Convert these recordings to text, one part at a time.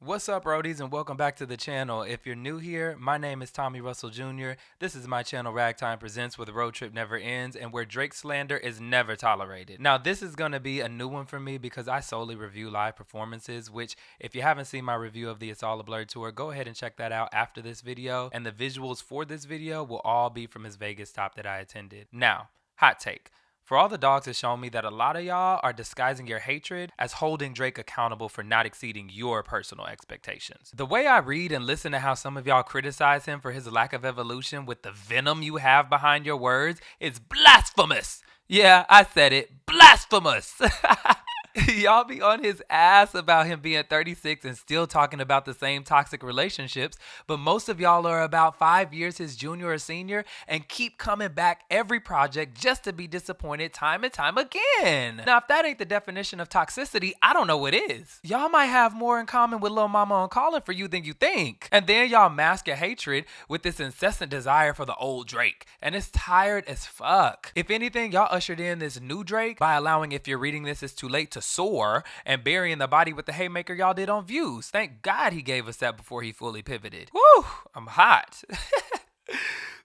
What's up, roadies, and welcome back to the channel. If you're new here, my name is Tommy Russell Jr. This is my channel Ragtime Presents, where the road trip never ends and where Drake slander is never tolerated. Now, this is going to be a new one for me because I solely review live performances, which, if you haven't seen my review of the It's All a Blur tour, go ahead and check that out after this video. And the visuals for this video will all be from his Vegas stop that I attended. Now, hot take. For all the dogs have shown me that a lot of y'all are disguising your hatred as holding Drake accountable for not exceeding your personal expectations. The way I read and listen to how some of y'all criticize him for his lack of evolution with the venom you have behind your words is blasphemous. Yeah, I said it. Blasphemous. Y'all be on his ass about him being 36 and still talking about the same toxic relationships, but most of y'all are about 5 years his junior or senior and keep coming back every project just to be disappointed time and time again. Now, if that ain't the definition of toxicity, I don't know what is. Y'all might have more in common with Lil Mama on Calling for You than you think. And then y'all mask your hatred with this incessant desire for the old Drake, and it's tired as fuck. If anything, y'all ushered in this new Drake by allowing If You're Reading This It's Too Late to soar and burying the body with the haymaker y'all did on Views. Thank God he gave us that before he fully pivoted. Woo, I'm hot.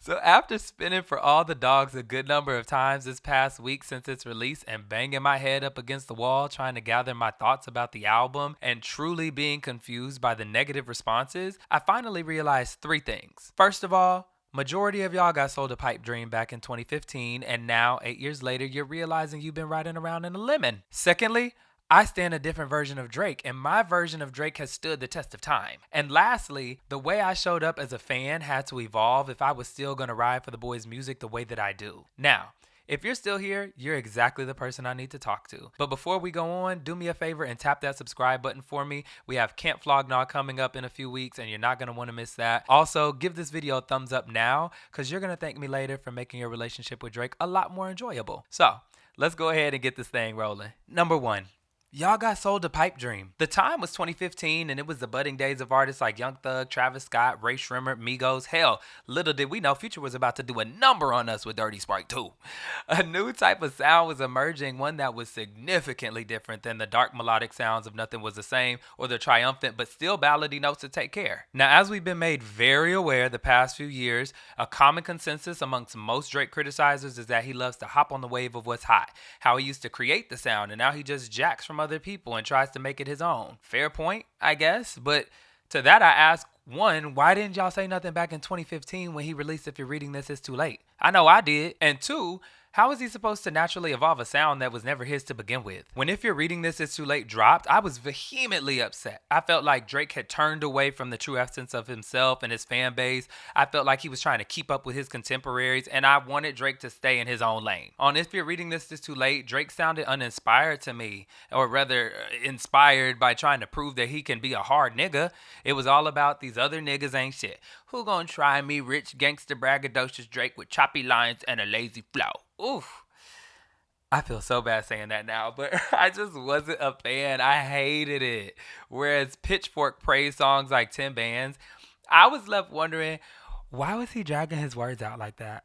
So after spinning for all the dogs a good number of times this past week since its release and banging my head up against the wall trying to gather my thoughts about the album and truly being confused by the negative responses, I finally realized three things. First of all, majority of y'all got sold a pipe dream back in 2015, and now, 8 years later, you're realizing you've been riding around in a lemon. Secondly, I stand a different version of Drake, and my version of Drake has stood the test of time. And lastly, the way I showed up as a fan had to evolve if I was still gonna ride for the boy's music the way that I do. Now, if you're still here, you're exactly the person I need to talk to. But before we go on, do me a favor and tap that subscribe button for me. We have Camp Flognaw coming up in a few weeks, and you're not going to want to miss that. Also, give this video a thumbs up now, because you're going to thank me later for making your relationship with Drake a lot more enjoyable. So, let's go ahead and get this thing rolling. Number one. Y'all got sold a pipe dream. The time was 2015, and it was the budding days of artists like Young Thug, Travis Scott, Ray Shrimmer, Migos. Hell, little did we know Future was about to do a number on us with Dirty Sprite 2. A new type of sound was emerging, one that was significantly different than the dark melodic sounds of Nothing Was the Same or the triumphant but still ballady notes of Take Care. Now, as we've been made very aware the past few years, a common consensus amongst most Drake criticizers is that he loves to hop on the wave of what's hot, how he used to create the sound, and now he just jacks from other people and tries to make it his own. Fair point, I guess. But to that I ask, one, why didn't y'all say nothing back in 2015 when he released If You're Reading This It's Too Late? I know I did. And two, how is he supposed to naturally evolve a sound that was never his to begin with? When If You're Reading This It's Too Late dropped, I was vehemently upset. I felt like Drake had turned away from the true essence of himself and his fan base. I felt like he was trying to keep up with his contemporaries, and I wanted Drake to stay in his own lane. On If You're Reading This It's Too Late, Drake sounded uninspired to me, or rather inspired by trying to prove that he can be a hard nigga. It was all about these other niggas ain't shit. Who gonna try me, rich gangster braggadocious Drake with choppy lines and a lazy flow? Oof. I feel so bad saying that now, but I just wasn't a fan. I hated it. Whereas Pitchfork praised songs like Tim Bands, I was left wondering, why was he dragging his words out like that?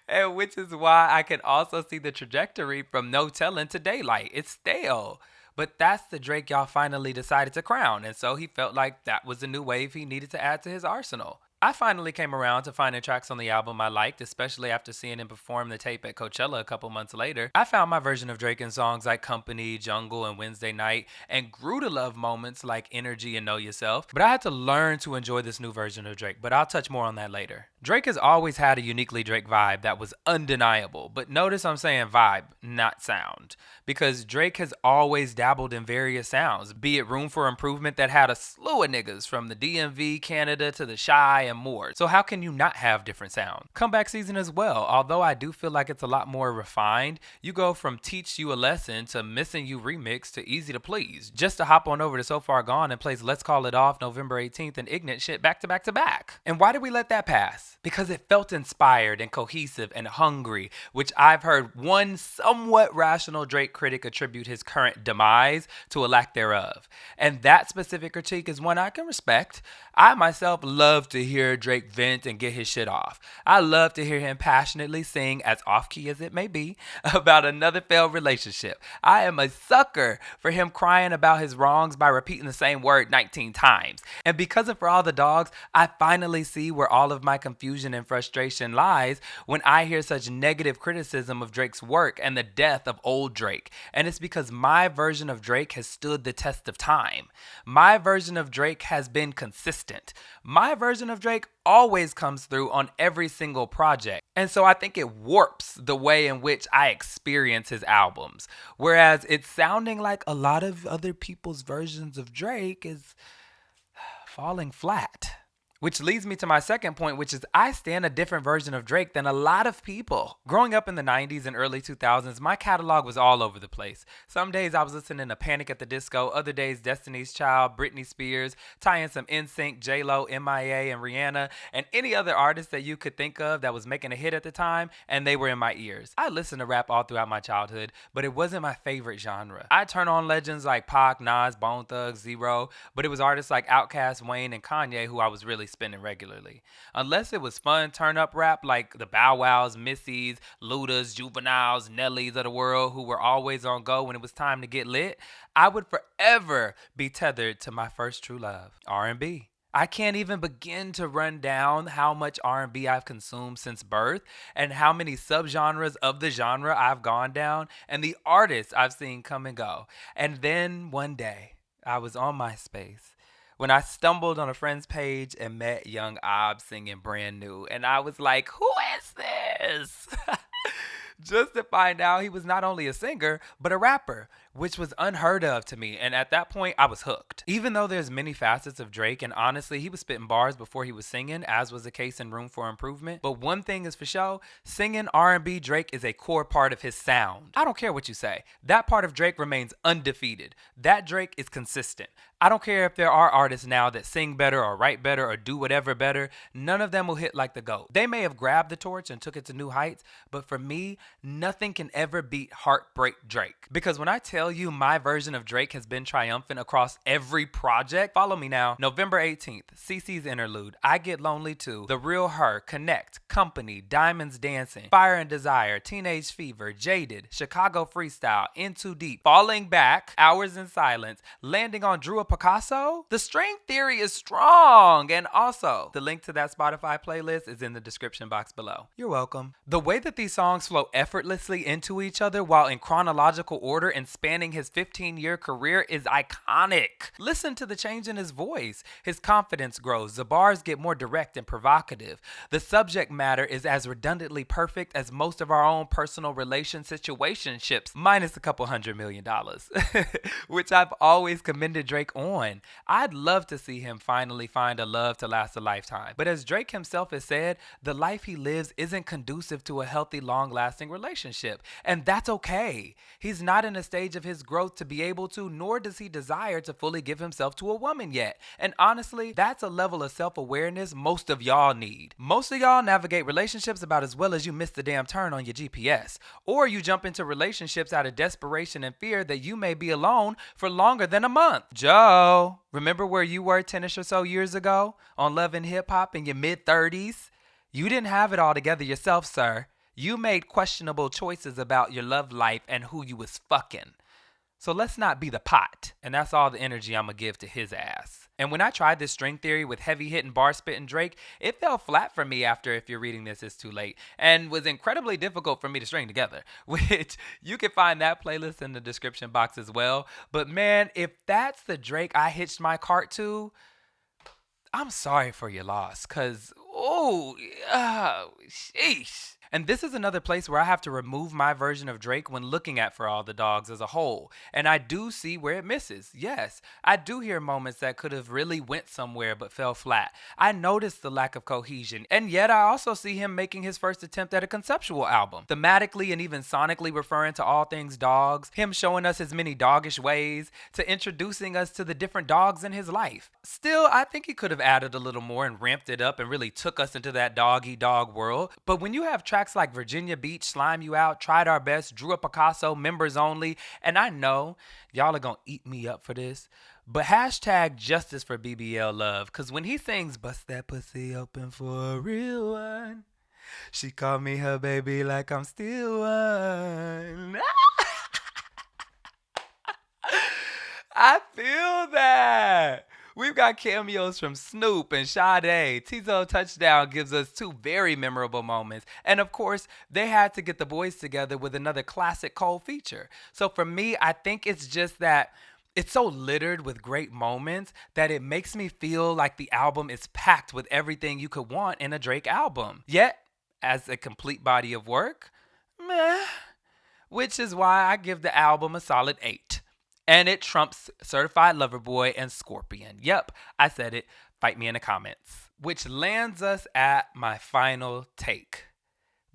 And which is why I can also see the trajectory from No Tellin' to Daylight. It's stale. But that's the Drake y'all finally decided to crown, and so he felt like that was the new wave he needed to add to his arsenal. I finally came around to finding tracks on the album I liked, especially after seeing him perform the tape at Coachella a couple months later. I found my version of Drake in songs like Company, Jungle, and Wednesday Night, and grew to love moments like Energy and Know Yourself. But I had to learn to enjoy this new version of Drake, but I'll touch more on that later. Drake has always had a uniquely Drake vibe that was undeniable, but notice I'm saying vibe, not sound, because Drake has always dabbled in various sounds, be it Room for Improvement that had a slew of niggas from the DMV, Canada to the Shy and more. So how can you not have different sound? Comeback Season as well, although I do feel like it's a lot more refined. You go from Teach You a Lesson to Missing You Remix to Easy to Please, just to hop on over to So Far Gone and place Let's Call It Off, November 18th and Ignorant shit back to back to back. And why did we let that pass? verse because it felt inspired and cohesive and hungry, which I've heard one somewhat rational Drake critic attribute his current demise to a lack thereof. And that specific critique is one I can respect. I myself love to hear Drake vent and get his shit off. I love to hear him passionately sing, as off-key as it may be, about another failed relationship. I am a sucker for him crying about his wrongs by repeating the same word 19 times. And because of For All the Dogs, I finally see where all of my confusion and frustration lies when I hear such negative criticism of Drake's work and the death of old Drake. And it's because my version of Drake has stood the test of time. My version of Drake has been consistent. My version of Drake always comes through on every single project. And so I think it warps the way in which I experience his albums. Whereas it's sounding like a lot of other people's versions of Drake is falling flat. Which leads me to my second point, which is I stand a different version of Drake than a lot of people. Growing up in the 90s and early 2000s, my catalog was all over the place. Some days I was listening to Panic at the Disco, other days Destiny's Child, Britney Spears, tie in some NSYNC, J-Lo, MIA, and Rihanna, and any other artist that you could think of that was making a hit at the time, and they were in my ears. I listened to rap all throughout my childhood, but it wasn't my favorite genre. I turn on legends like Pac, Nas, Bone Thugs, Zero, but it was artists like Outkast, Wayne, and Kanye who I was really spinning regularly. Unless it was fun turn-up rap like the Bow Wows, Missies, Ludas, Juveniles, Nellies of the world who were always on go when it was time to get lit, I would forever be tethered to my first true love, R&B. I can't even begin to run down how much R&B I've consumed since birth and how many subgenres of the genre I've gone down and the artists I've seen come and go. And then one day, I was on MySpace when I stumbled on a friend's page and met Young Ob singing Brand New. And I was like, who is this? Just to find out he was not only a singer, but a rapper, which was unheard of to me. And at that point, I was hooked. Even though there's many facets of Drake, and honestly, he was spitting bars before he was singing, as was the case in Room for Improvement. But one thing is for sure, singing R&B Drake is a core part of his sound. I don't care what you say. That part of Drake remains undefeated. That Drake is consistent. I don't care if there are artists now that sing better or write better or do whatever better. None of them will hit like the GOAT. They may have grabbed the torch and took it to new heights, but for me, nothing can ever beat Heartbreak Drake. Because when I tell you my version of Drake has been triumphant across every project, follow me now. November 18th, CeCe's Interlude, I Get Lonely Too, The Real Her, Connect, Company, Diamonds Dancing, Fire and Desire, Teenage Fever, Jaded, Chicago Freestyle, In Too Deep, Falling Back, Hours in Silence, Landing on Drew Picasso. The string theory is strong. And also, the link to that Spotify playlist is in the description box below. You're welcome. The way that these songs flow effortlessly into each other while in chronological order and spanning his 15-year career is iconic. Listen to the change in his voice. His confidence grows. The bars get more direct and provocative. The subject matter is as redundantly perfect as most of our own personal situationships, minus a couple $100 million, which I've always commended Drake on. I'd love to see him finally find a love to last a lifetime. But as Drake himself has said, the life he lives isn't conducive to a healthy, long-lasting relationship. And that's okay. He's not in a stage of his growth to be able to, nor does he desire to fully give himself to a woman yet. And honestly, that's a level of self-awareness most of y'all need. Most of y'all navigate relationships about as well as you miss the damn turn on your GPS. Or you jump into relationships out of desperation and fear that you may be alone for longer than a month. Joe, remember where you were 10ish or so years ago on Love and Hip Hop in your mid-30s? You didn't have it all together yourself, sir. You made questionable choices about your love life and who you was fucking. So let's not be the pot. And that's all the energy I'm gonna give to his ass. And when I tried this string theory with heavy-hitting bar-spitting Drake, it fell flat for me after If You're Reading This, It's Too Late, and was incredibly difficult for me to string together, which you can find that playlist in the description box as well. But man, if that's the Drake I hitched my cart to, I'm sorry for your loss, cause, sheesh. And this is another place where I have to remove my version of Drake when looking at For All the Dogs as a whole. And I do see where it misses. Yes, I do hear moments that could have really went somewhere but fell flat. I noticed the lack of cohesion, and yet I also see him making his first attempt at a conceptual album, thematically and even sonically referring to all things dogs, him showing us his many doggish ways, to introducing us to the different dogs in his life. Still, I think he could have added a little more and ramped it up and really took us into that dog world. But when you have tracks like Virginia Beach, Slime You Out, Tried Our Best, Drew a Picasso, Members Only, and I know y'all are gonna eat me up for this, but hashtag justice for BBL Love, cause when he sings "Bust that pussy open for a real one," she called me her baby like I'm still one. I feel that. We've got cameos from Snoop and Sade. Tizo Touchdown gives us two very memorable moments. And of course, they had to get the boys together with another classic Cole feature. So for me, I think it's just that it's so littered with great moments that it makes me feel like the album is packed with everything you could want in a Drake album. Yet, as a complete body of work, meh. Which is why I give the album a solid 8. And it trumps Certified Lover Boy and Scorpion. Yep, I said it. Fight me in the comments. Which lands us at my final take.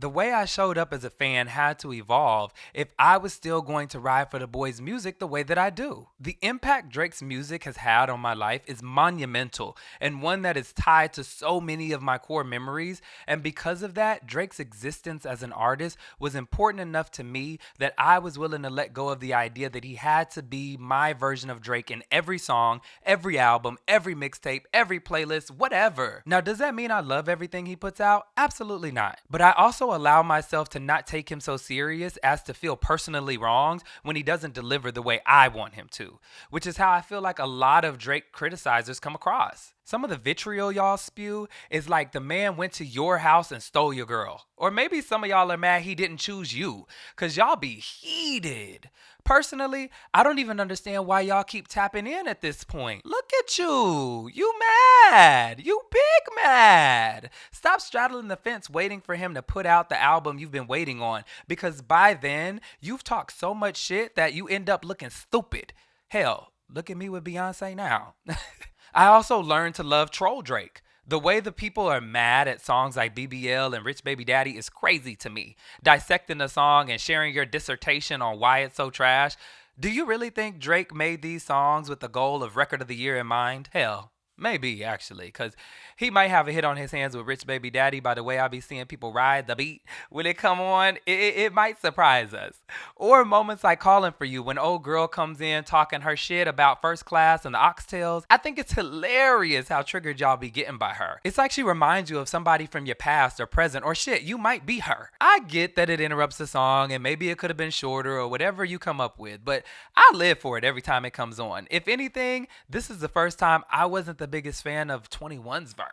The way I showed up as a fan had to evolve if I was still going to ride for the boys' music the way that I do. The impact Drake's music has had on my life is monumental and one that is tied to so many of my core memories, and because of that, Drake's existence as an artist was important enough to me that I was willing to let go of the idea that he had to be my version of Drake in every song, every album, every mixtape, every playlist, whatever. Now, does that mean I love everything he puts out? Absolutely not. But I also allow myself to not take him so serious as to feel personally wronged when he doesn't deliver the way I want him to, which is how I feel like a lot of Drake criticizers come across. Some of the vitriol y'all spew is like the man went to your house and stole your girl. Or maybe some of y'all are mad he didn't choose you, cause y'all be heated. Personally, I don't even understand why y'all keep tapping in at this point. Look at you. You mad. You big mad. Stop straddling the fence waiting for him to put out the album you've been waiting on, because by then, you've talked so much shit that you end up looking stupid. Hell, look at me with Beyonce now. I also learned to love Troll Drake. The way the people are mad at songs like BBL and Rich Baby Daddy is crazy to me. Dissecting the song and sharing your dissertation on why it's so trash. Do you really think Drake made these songs with the goal of Record of the Year in mind? Hell, maybe actually, because he might have a hit on his hands with Rich Baby Daddy by the way I be seeing people ride the beat when it come on. It might surprise us. Or moments like Calling For You when old girl comes in talking her shit about First Class and the Oxtails. I think it's hilarious how triggered y'all be getting by her. It's like she reminds you of somebody from your past or present, or shit, you might be her. I get that it interrupts the song and maybe it could have been shorter or whatever you come up with, but I live for it every time it comes on. If anything, this is the first time I wasn't the biggest fan of 21's verse.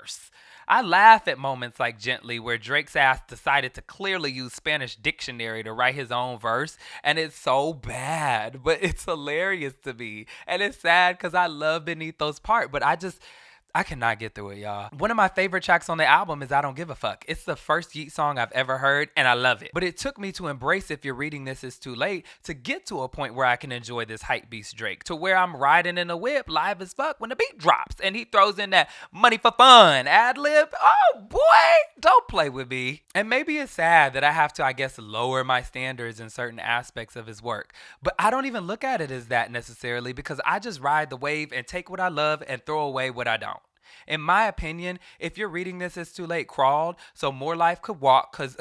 I laugh at moments like Gently, where Drake's ass decided to clearly use Spanish dictionary to write his own verse, and it's so bad, but it's hilarious to me. And it's sad because I love Beneath Those Part, but I cannot get through it, y'all. One of my favorite tracks on the album is I Don't Give a Fuck. It's the first Yeat song I've ever heard, and I love it. But it took me to embrace If You're Reading This Is Too Late to get to a point where I can enjoy this hype beast Drake, to where I'm riding in a whip live as fuck when the beat drops, and he throws in that money for fun ad-lib. Oh boy, don't play with me. And maybe it's sad that I have to, I guess, lower my standards in certain aspects of his work. But I don't even look at it as that necessarily, because I just ride the wave and take what I love and throw away what I don't. In my opinion, If You're Reading This Is Too Late crawled so More Life could walk, because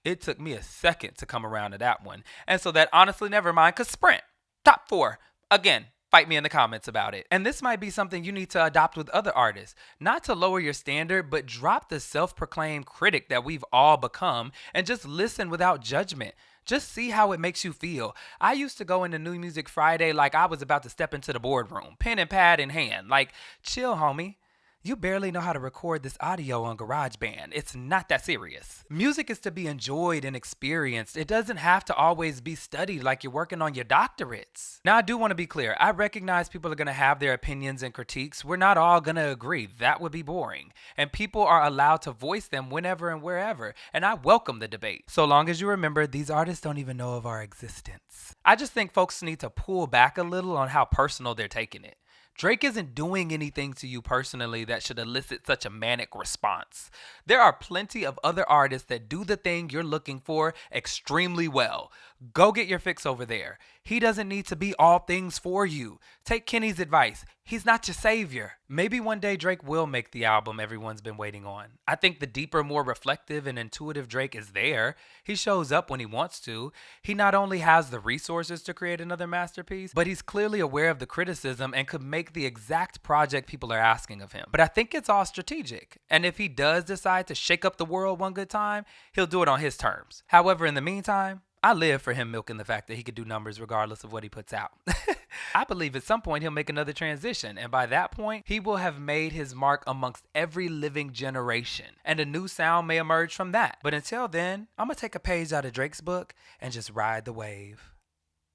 it took me a second to come around to that one. And so that honestly never mind, because Sprint, top 4. Again, fight me in the comments about it. And this might be something you need to adopt with other artists. Not to lower your standard, but drop the self-proclaimed critic that we've all become and just listen without judgment. Just see how it makes you feel. I used to go into New Music Friday like I was about to step into the boardroom, pen and pad in hand. Like, chill, homie. You barely know how to record this audio on GarageBand. It's not that serious. Music is to be enjoyed and experienced. It doesn't have to always be studied like you're working on your doctorates. Now, I do want to be clear. I recognize people are going to have their opinions and critiques. We're not all going to agree. That would be boring. And people are allowed to voice them whenever and wherever. And I welcome the debate. So long as you remember, these artists don't even know of our existence. I just think folks need to pull back a little on how personal they're taking it. Drake isn't doing anything to you personally that should elicit such a manic response. There are plenty of other artists that do the thing you're looking for extremely well. Go get your fix over there. He doesn't need to be all things for you. Take Kenny's advice. He's not your savior. Maybe one day Drake will make the album everyone's been waiting on. I think the deeper, more reflective and intuitive Drake is there. He shows up when he wants to. He not only has the resources to create another masterpiece, but he's clearly aware of the criticism and could make the exact project people are asking of him. But I think it's all strategic. And if he does decide to shake up the world one good time, he'll do it on his terms. However, in the meantime, I live for him milking the fact that he could do numbers regardless of what he puts out. I believe at some point he'll make another transition, and by that point, he will have made his mark amongst every living generation, and a new sound may emerge from that. But until then, I'm gonna take a page out of Drake's book and just ride the wave.